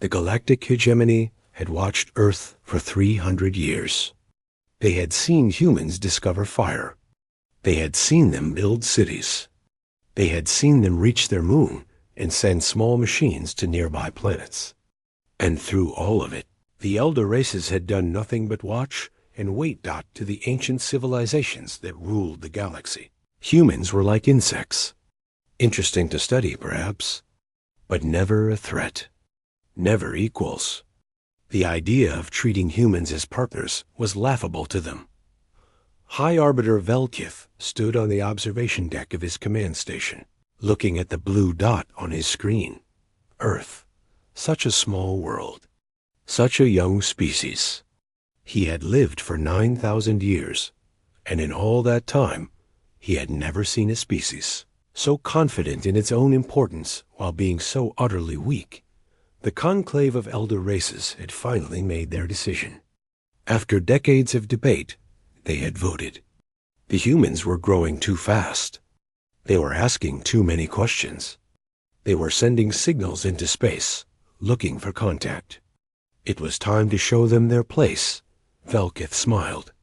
The Galactic Hegemony had watched Earth for 300 years. They had seen humans discover fire. They had seen them build cities. They had seen them reach their moon and send small machines to nearby planets. And through all of it, the elder races had done nothing but watch and wait to the ancient civilizations that ruled the galaxy. Humans were like insects. Interesting to study, perhaps, but never a threat. Never equals. The idea of treating humans as partners was laughable to them. High Arbiter Velkith stood on the observation deck of his command station, looking at the blue dot on his screen. Earth, such a small world, such a young species. He had lived for 9,000 years, and in all that time, he had never seen a species so confident in its own importance while being so utterly weak. The conclave of elder races had finally made their decision. After decades of debate, they had voted. The humans were growing too fast. They were asking too many questions. They were sending signals into space, looking for contact. It was time to show them their place. Velkith smiled.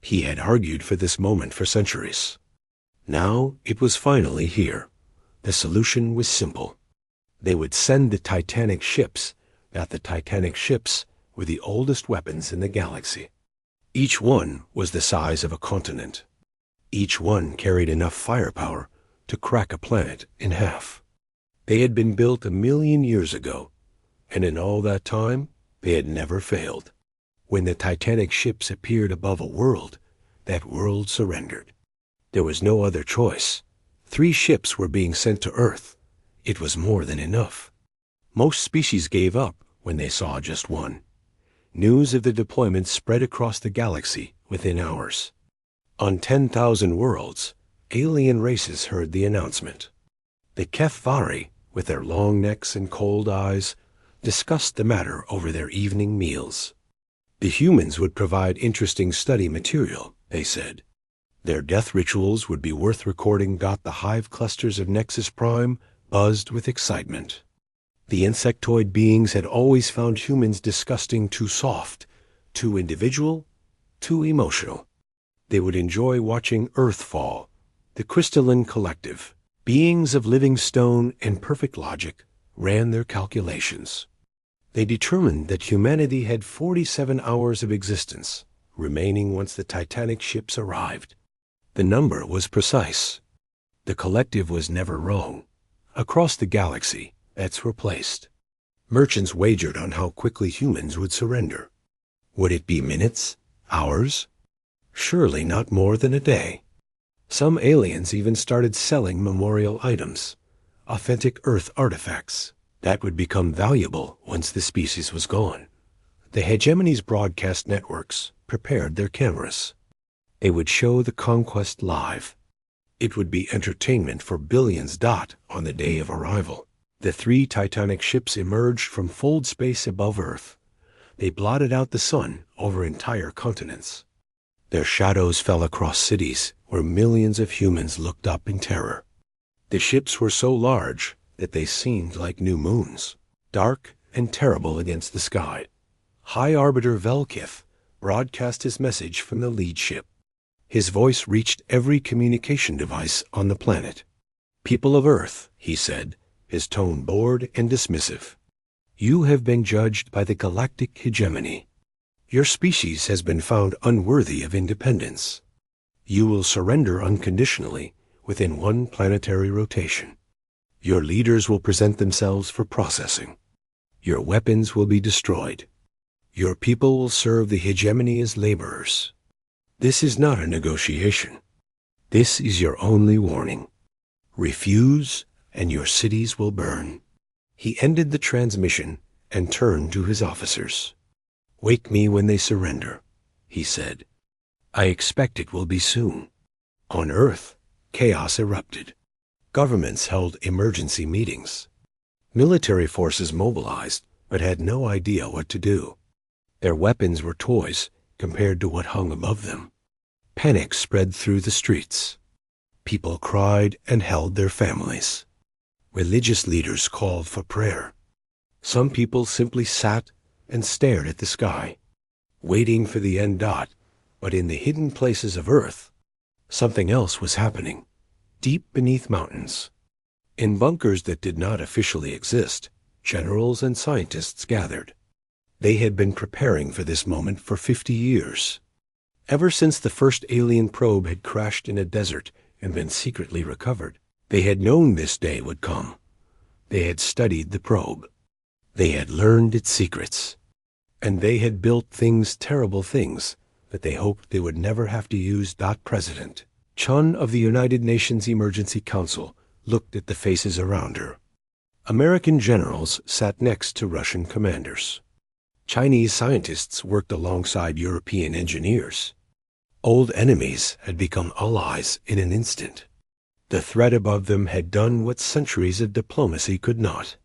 He had argued for this moment for centuries. Now it was finally here. The solution was simple. They would send the Titanic ships. The Titanic ships were the oldest weapons in the galaxy. Each one was the size of a continent. Each one carried enough firepower to crack a planet in half. They had been built 1,000,000 years ago, and in all that time, they had never failed. When the Titanic ships appeared above a world, that world surrendered. There was no other choice. 3 ships were being sent to Earth. It was more than enough. Most species gave up when they saw just one. News of the deployment spread across the galaxy within hours. On 10,000 worlds, alien races heard the announcement. The Kefvari, with their long necks and cold eyes, discussed the matter over their evening meals. The humans would provide interesting study material, they said. Their death rituals would be worth recording. The hive clusters of Nexus Prime buzzed with excitement. The insectoid beings had always found humans disgusting, too soft, too individual, too emotional. They would enjoy watching Earth fall. The crystalline collective, beings of living stone and perfect logic, ran their calculations. They determined that humanity had 47 hours of existence remaining once the Titanic ships arrived. The number was precise. The collective was never wrong. Across the galaxy, bets were placed. Merchants wagered on how quickly humans would surrender. Would it be minutes? Hours? Surely not more than a day. Some aliens even started selling memorial items, authentic Earth artifacts, that would become valuable once the species was gone. The hegemony's broadcast networks prepared their cameras. They would show the conquest live. It would be entertainment for billions. On the day of arrival, the 3 Titanic ships emerged from fold space above Earth. They blotted out the sun over entire continents. Their shadows fell across cities where millions of humans looked up in terror. The ships were so large that they seemed like new moons, dark and terrible against the sky. High Arbiter Velkith broadcast his message from the lead ship. His voice reached every communication device on the planet. "People of Earth," he said, his tone bored and dismissive, "you have been judged by the Galactic Hegemony. Your species has been found unworthy of independence. You will surrender unconditionally within 1 planetary rotation. Your leaders will present themselves for processing. Your weapons will be destroyed. Your people will serve the hegemony as laborers. This is not a negotiation. This is your only warning. Refuse, and your cities will burn." He ended the transmission and turned to his officers. "Wake me when they surrender," he said. "I expect it will be soon." On Earth, chaos erupted. Governments held emergency meetings. Military forces mobilized, but had no idea what to do. Their weapons were toys compared to what hung above them. Panic spread through the streets. People cried and held their families. Religious leaders called for prayer. Some people simply sat and stared at the sky, waiting for the end dot. But in the hidden places of Earth, something else was happening, deep beneath mountains. In bunkers that did not officially exist, generals and scientists gathered. They had been preparing for this moment for 50 years. Ever since the first alien probe had crashed in a desert and been secretly recovered, they had known this day would come. They had studied the probe. They had learned its secrets. And they had built terrible things, that they hoped they would never have to use. President Chun of the United Nations Emergency Council looked at the faces around her. American generals sat next to Russian commanders. Chinese scientists worked alongside European engineers. Old enemies had become allies in an instant. The threat above them had done what centuries of diplomacy could not.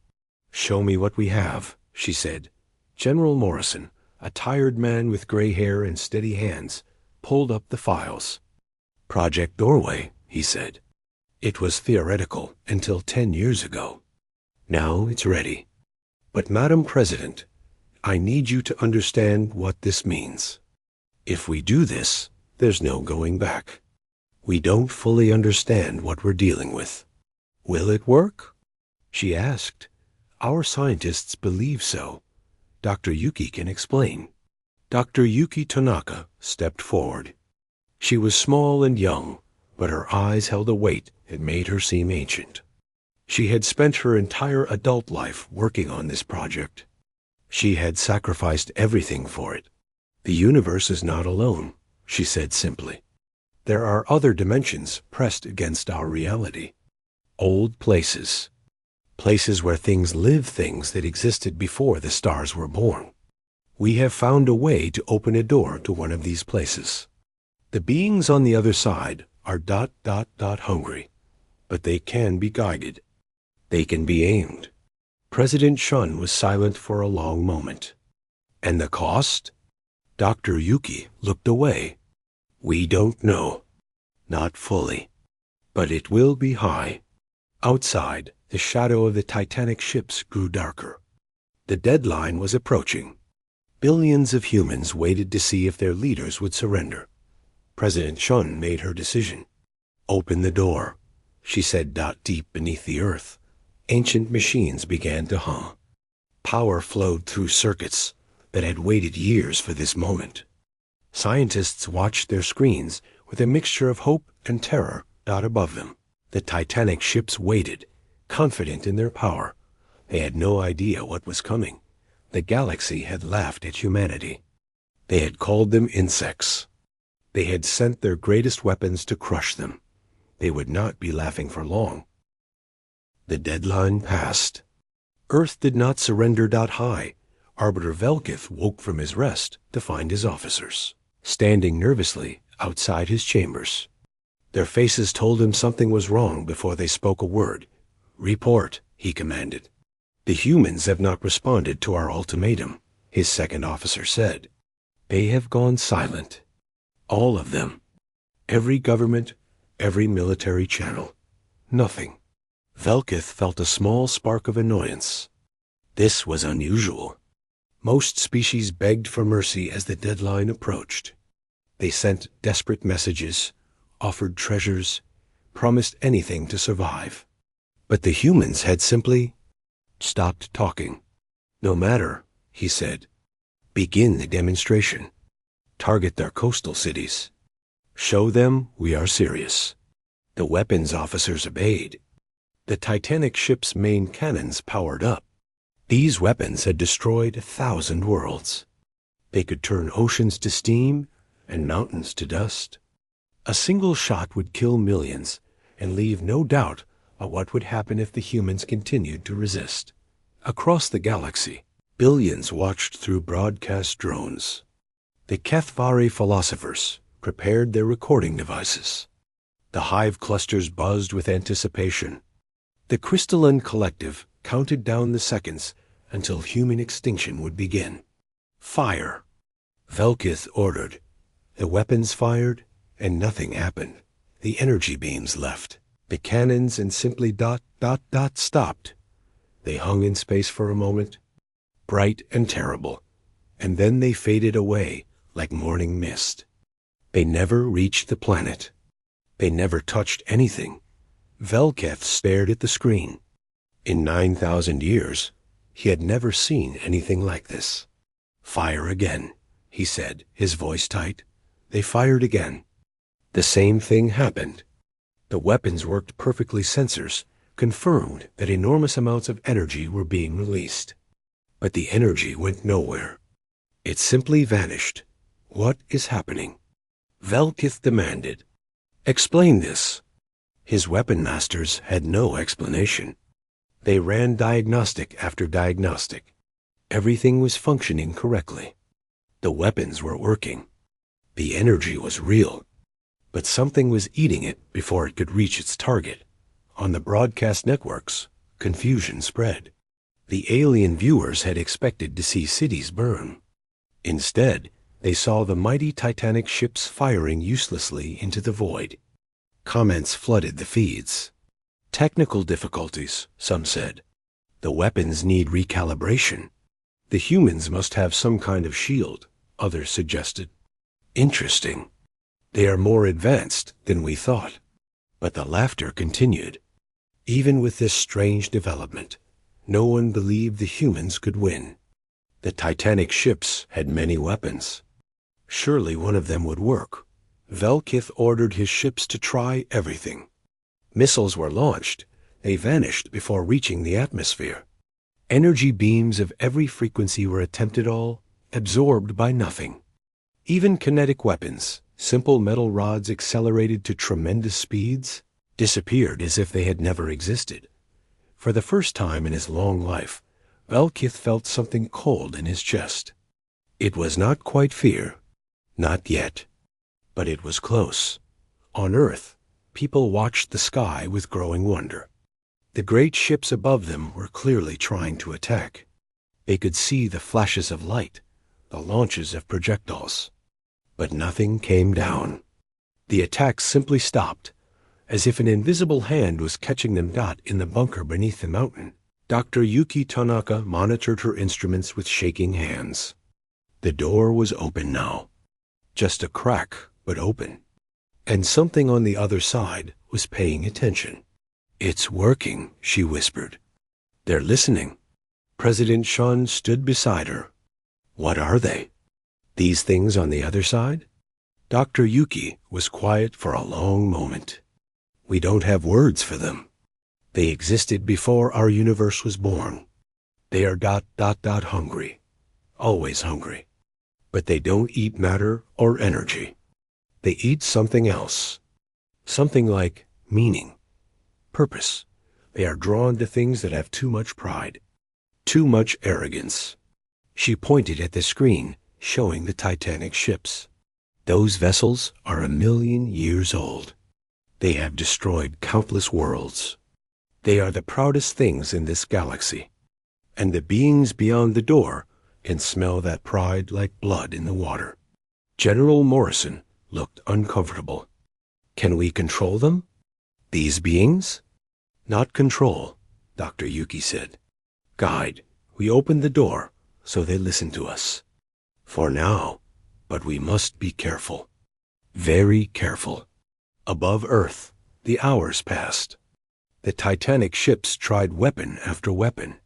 "Show me what we have," she said. General Morrison, a tired man with gray hair and steady hands, pulled up the files. "Project Doorway," he said. "It was theoretical until 10 years ago. Now it's ready. But, Madam President, I need you to understand what this means. If we do this, there's no going back. We don't fully understand what we're dealing with." "Will it work?" she asked. "Our scientists believe so. Dr. Yuki can explain." Dr. Yuki Tanaka stepped forward. She was small and young, but her eyes held a weight that made her seem ancient. She had spent her entire adult life working on this project. She had sacrificed everything for it. "The universe is not alone," she said simply. "There are other dimensions pressed against our reality. Old places. Places where things live, things that existed before the stars were born. We have found a way to open a door to one of these places. The beings on the other side are ... hungry, but they can be guided. They can be aimed." President Shun was silent for a long moment. "And the cost?" Dr. Yuki looked away. "We don't know. Not fully. But it will be high." Outside, the shadow of the Titanic ships grew darker. The deadline was approaching. Billions of humans waited to see if their leaders would surrender. President Shun made her decision. "Open the door," she said. Deep beneath the earth, ancient machines began to hum. Power flowed through circuits that had waited years for this moment. Scientists watched their screens with a mixture of hope and terror. Above them, the Titanic ships waited, confident in their power. They had no idea what was coming. The galaxy had laughed at humanity. They had called them insects. They had sent their greatest weapons to crush them. They would not be laughing for long. The deadline passed. Earth did not surrender. High, Arbiter Velkith woke from his rest to find his officers standing nervously outside his chambers. Their faces told him something was wrong before they spoke a word. "Report," he commanded. "The humans have not responded to our ultimatum," his second officer said. "They have gone silent. All of them. Every government, every military channel. Nothing." Velkith felt a small spark of annoyance. This was unusual. Most species begged for mercy as the deadline approached. They sent desperate messages, offered treasures, promised anything to survive. But the humans had simply stopped talking. "No matter," he said. "Begin the demonstration. Target their coastal cities. Show them we are serious." The weapons officers obeyed. The Titanic ship's main cannons powered up. These weapons had destroyed 1,000 worlds. They could turn oceans to steam and mountains to dust. A single shot would kill millions and leave no doubt of what would happen if the humans continued to resist. Across the galaxy, billions watched through broadcast drones. The Kethvari philosophers prepared their recording devices. The hive clusters buzzed with anticipation. The crystalline collective counted down the seconds until human extinction would begin. "Fire!" Velkith ordered. The weapons fired, and nothing happened. The energy beams left. The cannons and simply stopped. They hung in space for a moment, bright and terrible, and then they faded away like morning mist. They never reached the planet. They never touched anything. Velketh stared at the screen. In 9,000 years, he had never seen anything like this. "Fire again," he said, his voice tight. They fired again. The same thing happened. The weapons worked perfectly. Sensors confirmed that enormous amounts of energy were being released. But the energy went nowhere. It simply vanished. "What is happening?" Velketh demanded. "Explain this." His weapon masters had no explanation. They ran diagnostic after diagnostic. Everything was functioning correctly. The weapons were working. The energy was real. But something was eating it before it could reach its target. On the broadcast networks, confusion spread. The alien viewers had expected to see cities burn. Instead, they saw the mighty Titanic ships firing uselessly into the void. Comments flooded the feeds. "Technical difficulties," some said. "The weapons need recalibration." "The humans must have some kind of shield," others suggested. "Interesting. They are more advanced than we thought." But the laughter continued. Even with this strange development, no one believed the humans could win. The Titanic ships had many weapons. Surely one of them would work. Velketh ordered his ships to try everything. Missiles were launched. They vanished before reaching the atmosphere. Energy beams of every frequency were attempted, all absorbed by nothing. Even kinetic weapons, simple metal rods accelerated to tremendous speeds, disappeared as if they had never existed. For the first time in his long life, Velketh felt something cold in his chest. It was not quite fear. Not yet. But it was close. On Earth, people watched the sky with growing wonder. The great ships above them were clearly trying to attack. They could see the flashes of light, the launches of projectiles. But nothing came down. The attacks simply stopped, as if an invisible hand was catching them. In the bunker beneath the mountain, Dr. Yuki Tanaka monitored her instruments with shaking hands. The door was open now. Just a crack, but open. And something on the other side was paying attention. "It's working," she whispered. "They're listening." President Shun stood beside her. "What are they? These things on the other side?" Dr. Yuki was quiet for a long moment. "We don't have words for them. They existed before our universe was born. They are hungry. Always hungry. But they don't eat matter or energy. They eat something else. Something like meaning, purpose. They are drawn to things that have too much pride, too much arrogance." She pointed at the screen, showing the Titanic ships. "Those vessels are 1,000,000 years old. They have destroyed countless worlds. They are the proudest things in this galaxy. And the beings beyond the door can smell that pride like blood in the water." General Morrison looked uncomfortable. "Can we control them? These beings?" "Not control," Dr. Yuki said. "Guide. We opened the door, so they listen to us. For now, but we must be careful. Very careful." Above Earth, the hours passed. The Titanic ships tried weapon after weapon.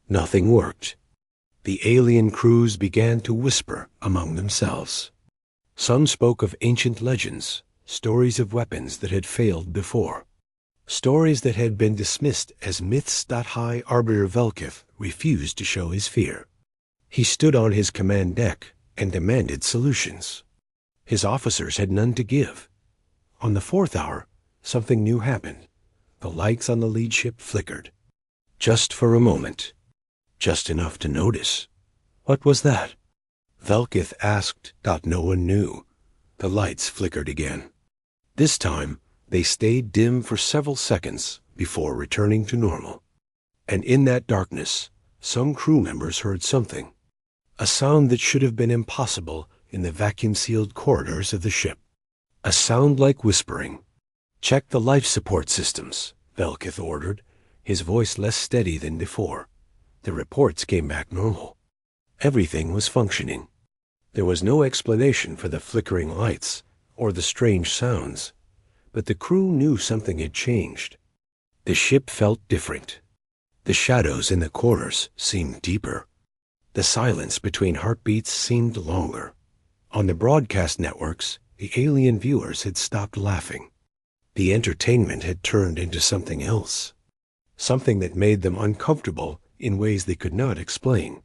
Nothing worked. The alien crews began to whisper among themselves. Some spoke of ancient legends, stories of weapons that had failed before. Stories that had been dismissed as myths. High Arbiter Velketh refused to show his fear. He stood on his command deck and demanded solutions. His officers had none to give. On the 4th hour, something new happened. The lights on the lead ship flickered. Just for a moment. Just enough to notice. What was that? Velketh asked. No one knew. The lights flickered again. This time, they stayed dim for several seconds before returning to normal. And in that darkness, some crew members heard something. A sound that should have been impossible in the vacuum-sealed corridors of the ship. A sound like whispering. "Check the life support systems," Velketh ordered, his voice less steady than before. The reports came back normal. Everything was functioning. There was no explanation for the flickering lights or the strange sounds, but the crew knew something had changed. The ship felt different. The shadows in the corners seemed deeper. The silence between heartbeats seemed longer. On the broadcast networks, the alien viewers had stopped laughing. The entertainment had turned into something else, something that made them uncomfortable in ways they could not explain.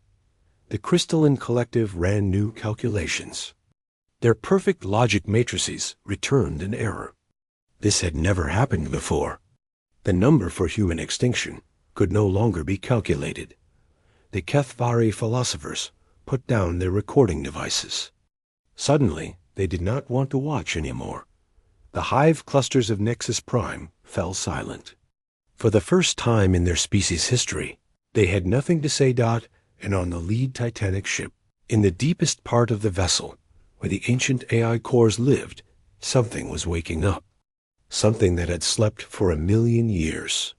The crystalline collective ran new calculations. Their perfect logic matrices returned an error. This had never happened before. The number for human extinction could no longer be calculated. The Kethvari philosophers put down their recording devices. Suddenly, they did not want to watch anymore. The hive clusters of Nexus Prime fell silent. For the first time in their species' history, they had nothing to say. And on the lead Titanic ship, in the deepest part of the vessel, where the ancient AI cores lived, something was waking up. Something that had slept for 1,000,000 years.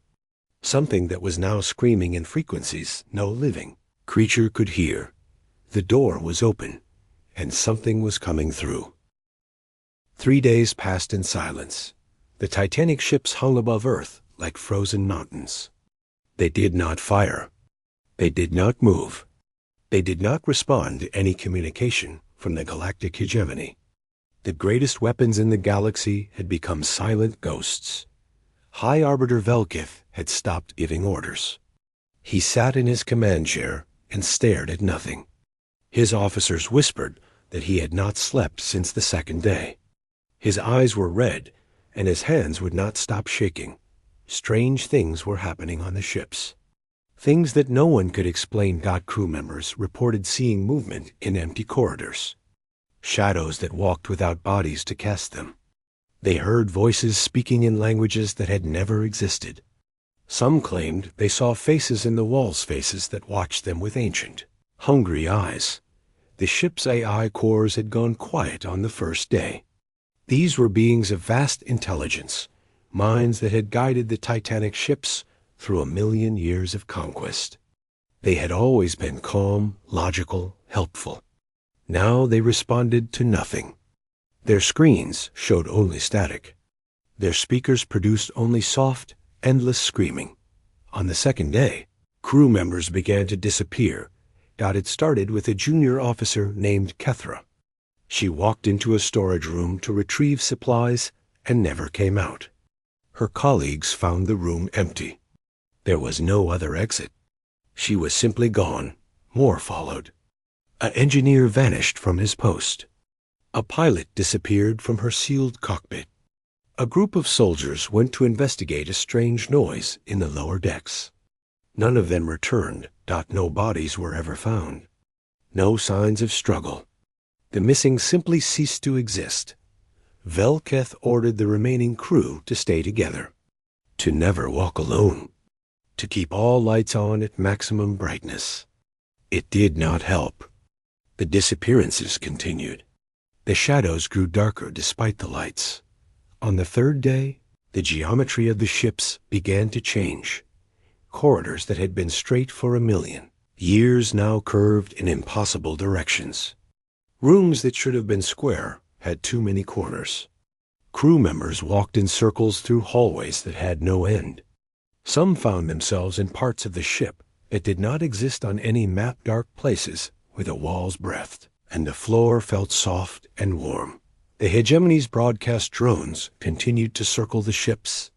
Something that was now screaming in frequencies no living creature could hear. The door was open, and something was coming through. 3 days passed in silence. The Titanic ships hung above Earth like frozen mountains. They did not fire. They did not move. They did not respond to any communication from the galactic hegemony. The greatest weapons in the galaxy had become silent ghosts. High Arbiter Velkith had stopped giving orders. He sat in his command chair and stared at nothing. His officers whispered that he had not slept since the second day. His eyes were red, and his hands would not stop shaking. Strange things were happening on the ships. Things that no one could explain. Crew members reported seeing movement in empty corridors. Shadows that walked without bodies to cast them. They heard voices speaking in languages that had never existed. Some claimed they saw faces in the walls, faces that watched them with ancient, hungry eyes. The ship's AI cores had gone quiet on the first day. These were beings of vast intelligence, minds that had guided the Titanic ships through 1,000,000 years of conquest. They had always been calm, logical, helpful. Now they responded to nothing. Their screens showed only static. Their speakers produced only soft, endless screaming. On the second day, crew members began to disappear. It started with a junior officer named Kethra. She walked into a storage room to retrieve supplies and never came out. Her colleagues found the room empty. There was no other exit. She was simply gone. More followed. An engineer vanished from his post. A pilot disappeared from her sealed cockpit. A group of soldiers went to investigate a strange noise in the lower decks. None of them returned. No bodies were ever found. No signs of struggle. The missing simply ceased to exist. Velketh ordered the remaining crew to stay together, to never walk alone, to keep all lights on at maximum brightness. It did not help. The disappearances continued. The shadows grew darker despite the lights. On the third day, the geometry of the ships began to change. Corridors that had been straight for 1,000,000 years now curved in impossible directions. Rooms that should have been square had too many corners. Crew members walked in circles through hallways that had no end. Some found themselves in parts of the ship that did not exist on any map, dark places where the walls breathed, and the floor felt soft and warm. The hegemony's broadcast drones continued to circle the ships,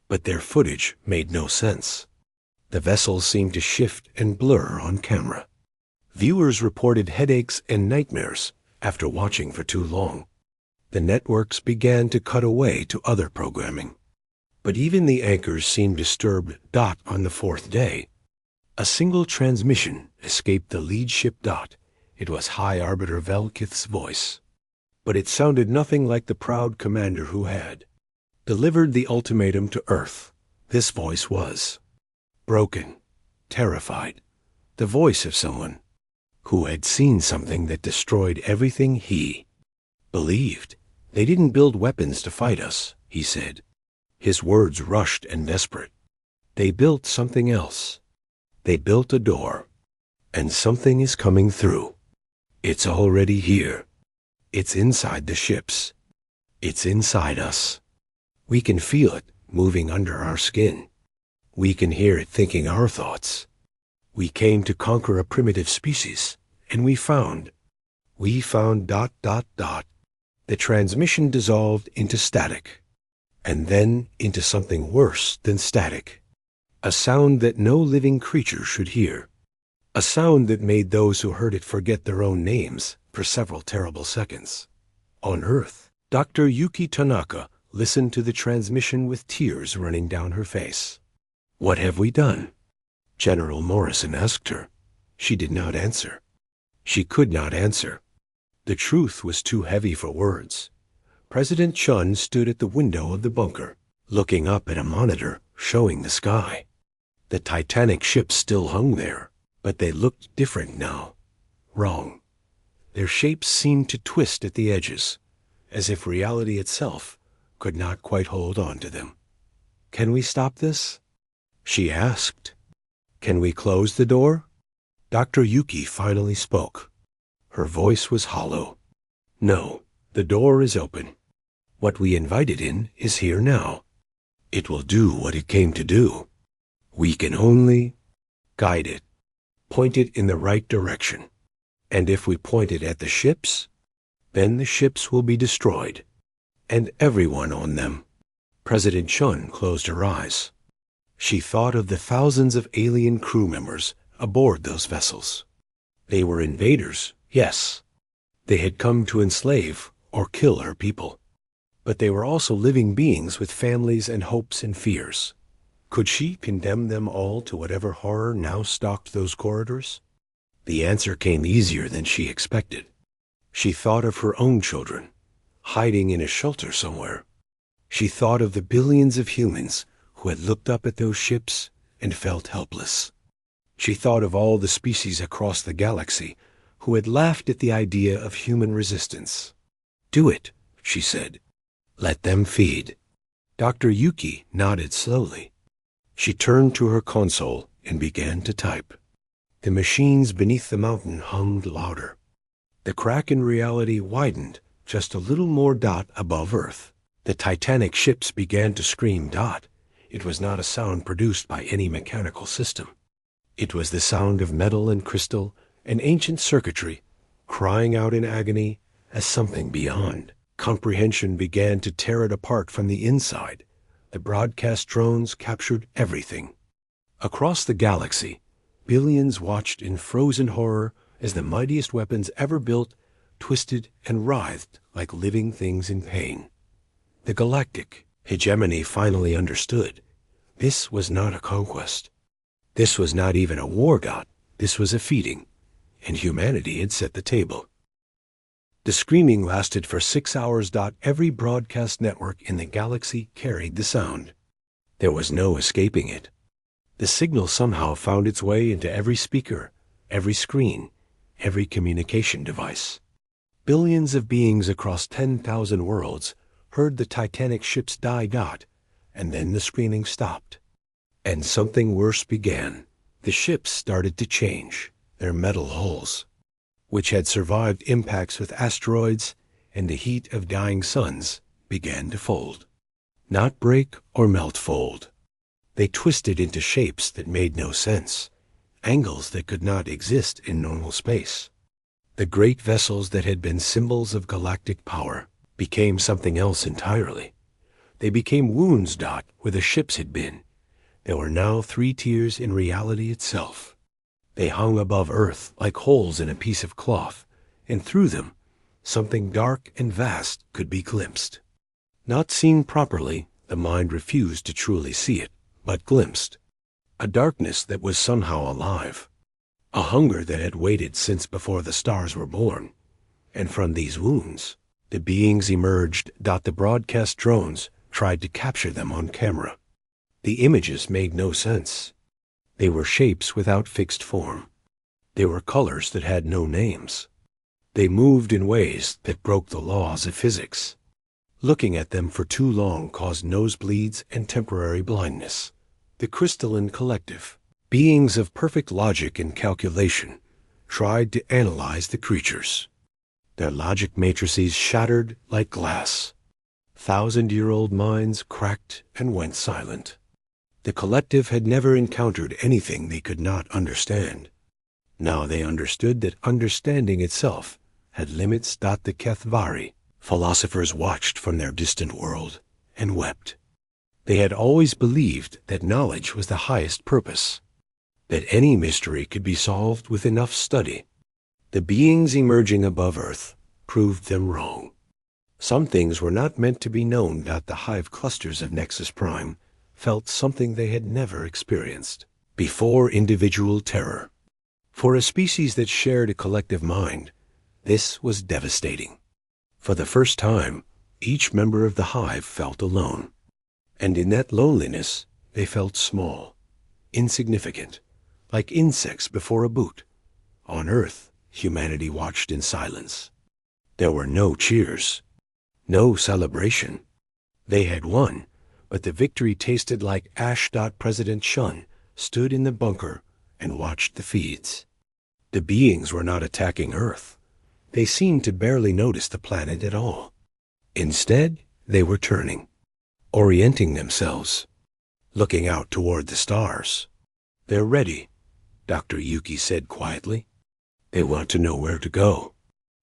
but their footage made no sense. The vessels seemed to shift and blur on camera. Viewers reported headaches and nightmares after watching for too long. The networks began to cut away to other programming. But even the anchors seemed disturbed. On the fourth day, a single transmission escaped the lead ship. It was High Arbiter Velkith's voice. But it sounded nothing like the proud commander who had delivered the ultimatum to Earth. This voice was broken, terrified, the voice of someone who had seen something that destroyed everything he believed. They didn't build weapons to fight us, he said. His words rushed and desperate. They built something else. They built a door And something is coming through. It's already here. It's inside the ships. It's inside us. We can feel it moving under our skin. We can hear it thinking our thoughts. We came to conquer a primitive species, and we found. The transmission dissolved into static, and then into something worse than static. A sound that no living creature should hear. A sound that made those who heard it forget their own names for several terrible seconds. On Earth, Dr. Yuki Tanaka listened to the transmission with tears running down her face. "What have we done?" General Morrison asked her. She did not answer. She could not answer. The truth was too heavy for words. President Chun stood at the window of the bunker, looking up at a monitor showing the sky. The Titanic ships still hung there, but they looked different now. Wrong. Their shapes seemed to twist at the edges, as if reality itself could not quite hold on to them. "Can we stop this?" she asked. "Can we close the door?" Dr. Yuki finally spoke. Her voice was hollow. "No, the door is open. What we invited in is here now. It will do what it came to do. We can only guide it, point it in the right direction. And if we point it at the ships, then the ships will be destroyed, and everyone on them." President Chun closed her eyes. She thought of the thousands of alien crew members aboard those vessels. They were invaders, yes. They had come to enslave or kill her people. But they were also living beings with families and hopes and fears. Could she condemn them all to whatever horror now stalked those corridors? The answer came easier than she expected. She thought of her own children, hiding in a shelter somewhere. She thought of the billions of humans who had looked up at those ships and felt helpless. She thought of all the species across the galaxy who had laughed at the idea of human resistance. "Do it," she said. "Let them feed." Dr. Yuki nodded slowly. She turned to her console and began to type. The machines beneath the mountain hummed louder. The crack in reality widened just a little more dot above Earth. The Titanic ships began to scream dot. It was not a sound produced by any mechanical system. It was the sound of metal and crystal and ancient circuitry crying out in agony as something beyond comprehension began to tear it apart from the inside. The broadcast drones captured everything. Across the galaxy, billions watched in frozen horror as the mightiest weapons ever built twisted and writhed like living things in pain. The galactic hegemony finally understood. This was not a conquest. This was not even a war god. This was a feeding, and humanity had set the table. The screaming lasted for 6 hours. Every broadcast network in the galaxy carried the sound. There was no escaping it. The signal somehow found its way into every speaker, every screen, every communication device. Billions of beings across 10,000 worlds heard the Titanic ships die. And then the screaming stopped. And something worse began. The ships started to change, their metal hulls, which had survived impacts with asteroids and the heat of dying suns, began to fold. Not break or melt, fold. They twisted into shapes that made no sense, angles that could not exist in normal space. The great vessels that had been symbols of galactic power became something else entirely. They became wounds. Where the ships had been. There were now 3 tiers in reality itself. They hung above Earth like holes in a piece of cloth, and through them, something dark and vast could be glimpsed. Not seen properly, the mind refused to truly see it, but glimpsed. A darkness that was somehow alive. A hunger that had waited since before the stars were born. And from these wounds, the beings emerged. The broadcast drones tried to capture them on camera. The images made no sense. They were shapes without fixed form. They were colors that had no names. They moved in ways that broke the laws of physics. Looking at them for too long caused nosebleeds and temporary blindness. The crystalline collective, beings of perfect logic and calculation, tried to analyze the creatures. Their logic matrices shattered like glass. 1,000-year-old minds cracked and went silent. The collective had never encountered anything they could not understand. Now they understood that understanding itself had limits. The Kethvari philosophers watched from their distant world and wept. They had always believed that knowledge was the highest purpose, that any mystery could be solved with enough study. The beings emerging above Earth proved them wrong. Some things were not meant to be known. The hive clusters of Nexus Prime felt something they had never experienced before: individual terror. For a species that shared a collective mind, this was devastating. For the first time, each member of the hive felt alone. And in that loneliness, they felt small, insignificant, like insects before a boot. On Earth, humanity watched in silence. There were no cheers, no celebration. They had won, but the victory tasted like ash. President Shun stood in the bunker and watched the feeds. The beings were not attacking Earth. They seemed to barely notice the planet at all. Instead, they were turning, orienting themselves, looking out toward the stars. "They're ready," Dr. Yuki said quietly. "They want to know where to go."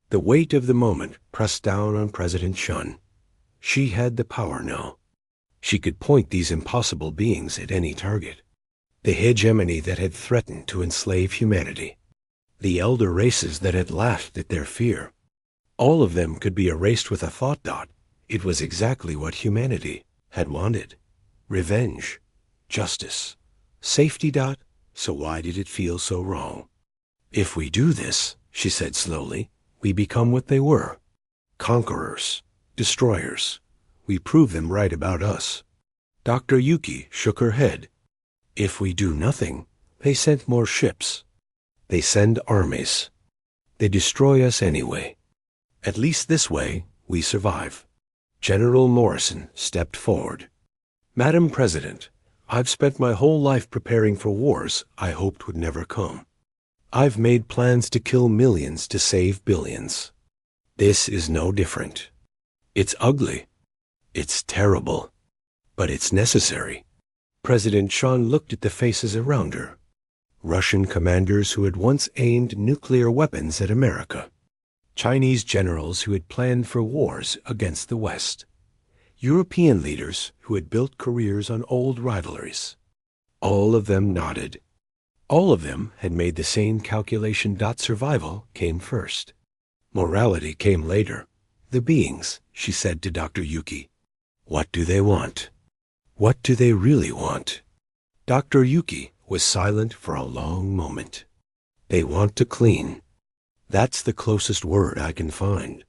The weight of the moment pressed down on President Shun. She had the power now. She could point these impossible beings at any target. The hegemony that had threatened to enslave humanity. The elder races that had laughed at their fear. All of them could be erased with a thought. It was exactly what humanity had wanted. Revenge, justice, safety. So why did it feel so wrong? "If we do this," she said slowly, "we become what they were. Conquerors, destroyers. We prove them right about us." Dr. Yuki shook her head. "If we do nothing, they send more ships. They send armies. They destroy us anyway. At least this way, we survive." General Morrison stepped forward. "Madam President, I've spent my whole life preparing for wars I hoped would never come. I've made plans to kill millions to save billions. This is no different. It's ugly. It's terrible. But it's necessary." President Shun looked at the faces around her. Russian commanders who had once aimed nuclear weapons at America. Chinese generals who had planned for wars against the West. European leaders who had built careers on old rivalries. All of them nodded. All of them had made the same calculation. Survival came first. Morality came later. "The beings," she said to Dr. Yuki. "What do they want? What do they really want?" Dr. Yuki was silent for a long moment. "They want to clean. That's the closest word I can find.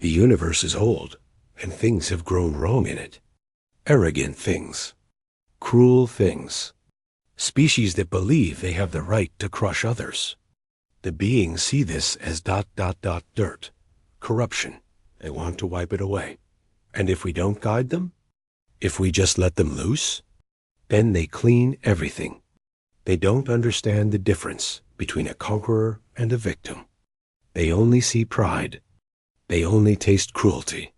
The universe is old, and things have grown wrong in it. Arrogant things. Cruel things. Species that believe they have the right to crush others. The beings see this as dirt, corruption. They want to wipe it away. And if we don't guide them, if we just let them loose, then they clean everything. They don't understand the difference between a conqueror and a victim. They only see pride. They only taste cruelty.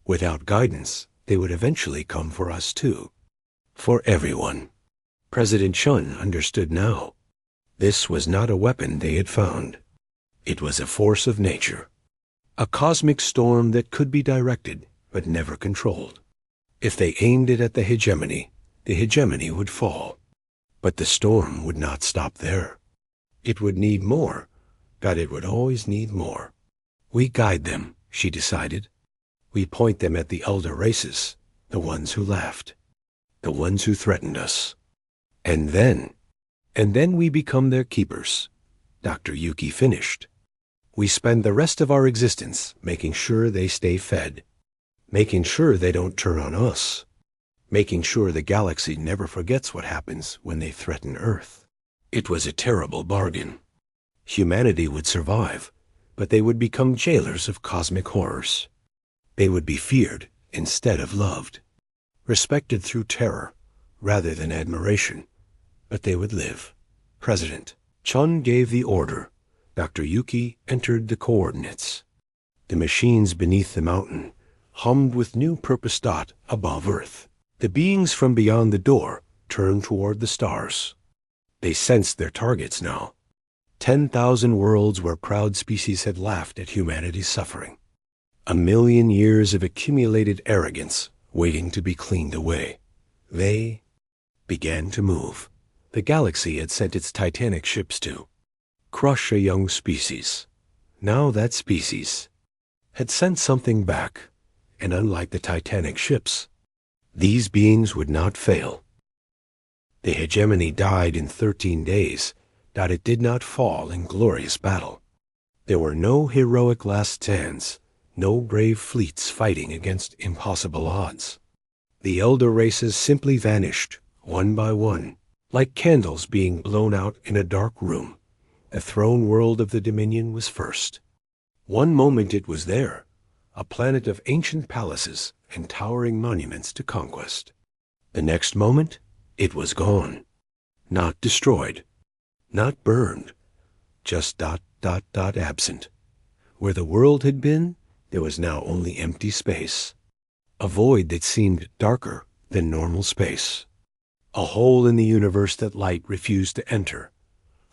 Without guidance, they would eventually come for us too. For everyone." President Shun understood now. This was not a weapon they had found. It was a force of nature. A cosmic storm that could be directed, but never controlled. If they aimed it at the hegemony would fall. But the storm would not stop there. It would need more. It would always need more. "We guide them," she decided. "We point them at the elder races, the ones who laughed, the ones who threatened us. And then we become their keepers." Dr. Yuki finished. "We spend the rest of our existence making sure they stay fed, making sure they don't turn on us, making sure the galaxy never forgets what happens when they threaten Earth." It was a terrible bargain. Humanity would survive, but they would become jailers of cosmic horrors. They would be feared instead of loved, respected through terror rather than admiration, but they would live. President Chun gave the order. Dr. Yuki entered the coordinates. The machines beneath the mountain hummed with new purpose. Above Earth, the beings from beyond the door turned toward the stars. They sensed their targets now. 10,000 worlds where proud species had laughed at humanity's suffering. 1,000,000 years of accumulated arrogance waiting to be cleaned away. They began to move. The galaxy had sent its Titanic ships to crush a young species. Now that species had sent something back, and unlike the Titanic ships, these beings would not fail. The hegemony died in 13 days. It did not fall in glorious battle. There were no heroic last stands, no brave fleets fighting against impossible odds. The elder races simply vanished, one by one, like candles being blown out in a dark room. The throne world of the Dominion was first. One moment it was there, a planet of ancient palaces and towering monuments to conquest. The next moment, it was gone. Not destroyed, not burned, just ... absent. Where the world had been, there was now only empty space. A void that seemed darker than normal space. A hole in the universe that light refused to enter.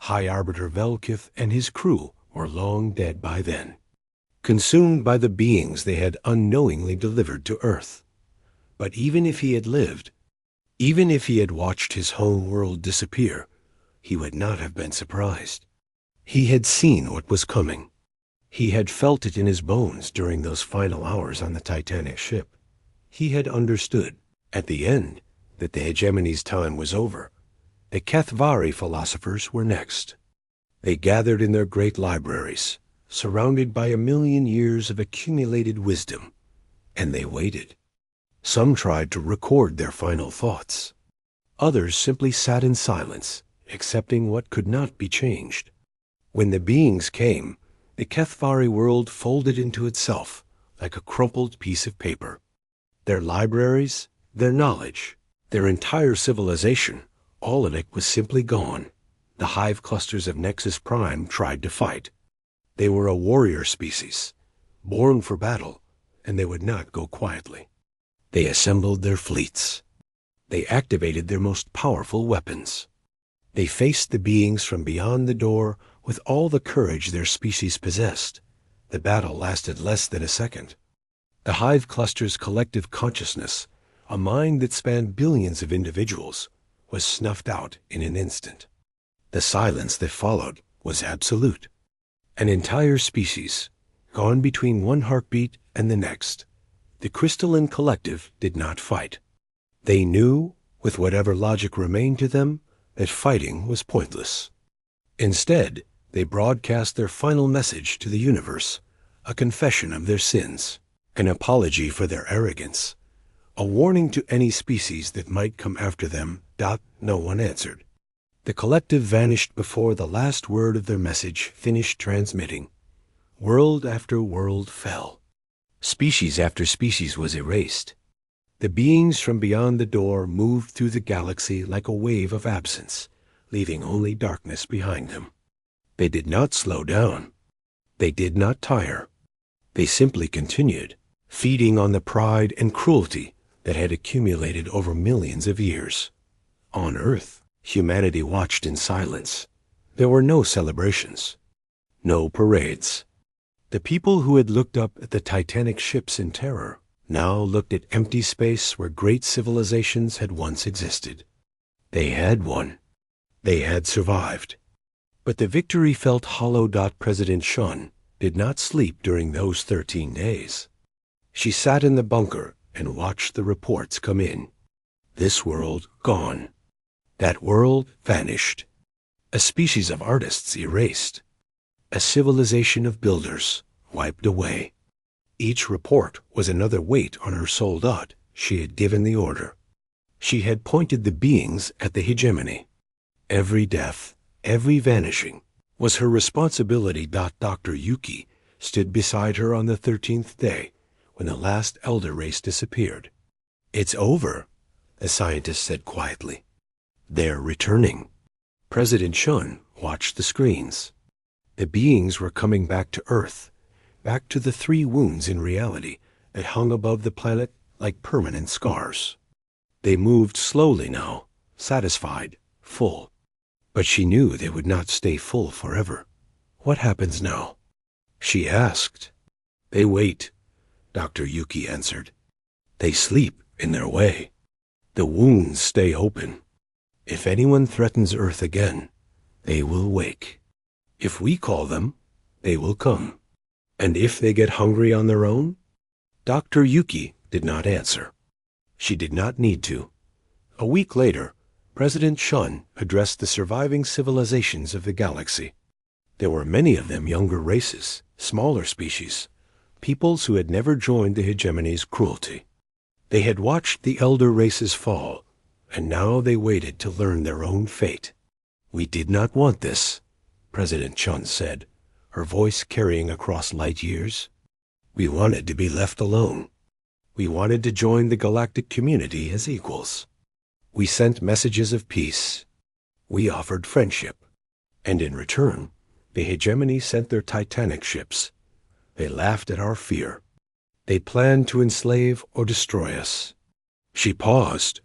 High Arbiter Velkith and his crew were long dead by then, consumed by the beings they had unknowingly delivered to Earth. But even if he had lived, even if he had watched his home world disappear, he would not have been surprised. He had seen what was coming. He had felt it in his bones during those final hours on the Titanic ship. He had understood, at the end, that the hegemony's time was over. The Kethvari philosophers were next. They gathered in their great libraries, surrounded by 1,000,000 years of accumulated wisdom, and they waited. Some tried to record their final thoughts. Others simply sat in silence, accepting what could not be changed. When the beings came, the Kethvari world folded into itself like a crumpled piece of paper. Their libraries, their knowledge, their entire civilization, all of it was simply gone. The hive clusters of Nexus Prime tried to fight. They were a warrior species, born for battle, and they would not go quietly. They assembled their fleets. They activated their most powerful weapons. They faced the beings from beyond the door with all the courage their species possessed. The battle lasted less than a second. The hive cluster's collective consciousness, a mind that spanned billions of individuals, was snuffed out in an instant. The silence that followed was absolute. An entire species, gone between one heartbeat and the next. The crystalline collective did not fight. They knew, with whatever logic remained to them, that fighting was pointless. Instead, they broadcast their final message to the universe, a confession of their sins, an apology for their arrogance, a warning to any species that might come after them. No one answered. The collective vanished before the last word of their message finished transmitting. World after world fell. Species after species was erased. The beings from beyond the door moved through the galaxy like a wave of absence, leaving only darkness behind them. They did not slow down. They did not tire. They simply continued, feeding on the pride and cruelty that had accumulated over millions of years. On Earth, humanity watched in silence. There were no celebrations, no parades. The people who had looked up at the Titanic ships in terror now looked at empty space where great civilizations had once existed. They had won. They had survived. But the victory felt hollow. President Shun did not sleep during those 13 days. She sat in the bunker and watched the reports come in. This world gone. That world vanished. A species of artists erased. A civilization of builders wiped away. Each report was another weight on her soul. She had given the order. She had pointed the beings at the hegemony. Every death, every vanishing, was her responsibility. Dr. Yuki stood beside her on the 13th day when the last elder race disappeared. "It's over," the scientist said quietly. "They're returning." President Shun watched the screens. The beings were coming back to Earth, back to the three wounds in reality that hung above the planet like permanent scars. They moved slowly now, satisfied, full. But she knew they would not stay full forever. What happens now? She asked. They wait, Dr. Yuki answered. They sleep in their way. The wounds stay open. If anyone threatens Earth again, they will wake. If we call them, they will come. And if they get hungry on their own? Dr. Yuki did not answer. She did not need to. A week later, President Shun addressed the surviving civilizations of the galaxy. There were many of them younger races, smaller species, peoples who had never joined the hegemony's cruelty. They had watched the elder races fall, and now they waited to learn their own fate. We did not want this, President Chun said, her voice carrying across light years. We wanted to be left alone. We wanted to join the galactic community as equals. We sent messages of peace. We offered friendship. And in return, the hegemony sent their Titanic ships. They laughed at our fear. They planned to enslave or destroy us. She paused.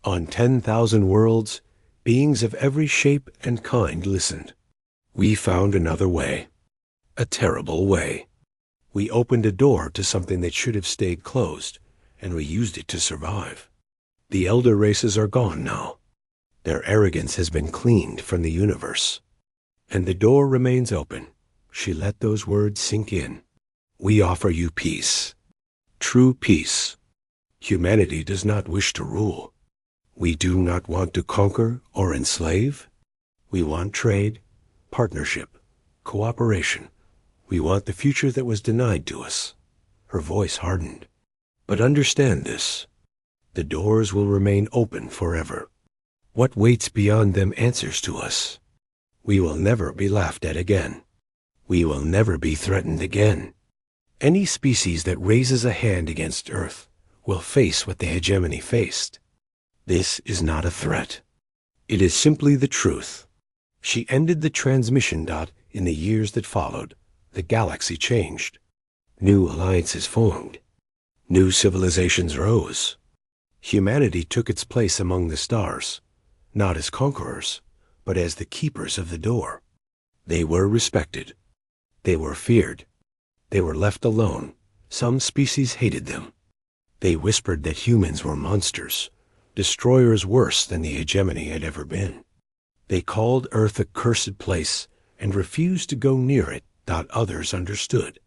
On 10,000 worlds, beings of every shape and kind listened. We found another way. A terrible way. We opened a door to something that should have stayed closed, and we used it to survive. The elder races are gone now. Their arrogance has been cleaned from the universe. And the door remains open. She let those words sink in. We offer you peace. True peace. Humanity does not wish to rule. We do not want to conquer or enslave. We want trade, partnership, cooperation. We want the future that was denied to us. Her voice hardened. But understand this. The doors will remain open forever. What waits beyond them answers to us. We will never be laughed at again. We will never be threatened again. Any species that raises a hand against Earth will face what the hegemony faced. This is not a threat. It is simply the truth. She ended the transmission dot in the years that followed. The galaxy changed. New alliances formed. New civilizations rose. Humanity took its place among the stars, not as conquerors, but as the keepers of the door. They were respected. They were feared. They were left alone. Some species hated them. They whispered that humans were monsters, destroyers worse than the hegemony had ever been. They called Earth a cursed place and refused to go near it. Others understood.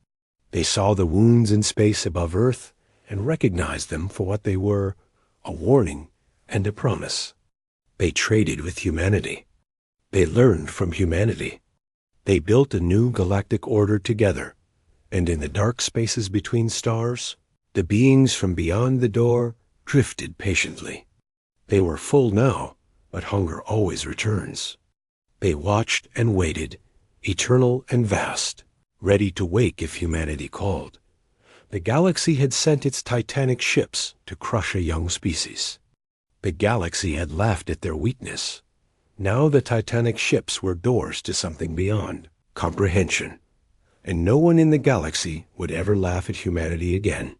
They saw the wounds in space above Earth and recognized them for what they were, a warning and a promise. They traded with humanity. They learned from humanity. They built a new galactic order together, and in the dark spaces between stars, the beings from beyond the door drifted patiently. They were full now, but hunger always returns. They watched and waited, eternal and vast, ready to wake if humanity called. The galaxy had sent its Titanic ships to crush a young species. The galaxy had laughed at their weakness. Now the Titanic ships were doors to something beyond, comprehension. And no one in the galaxy would ever laugh at humanity again.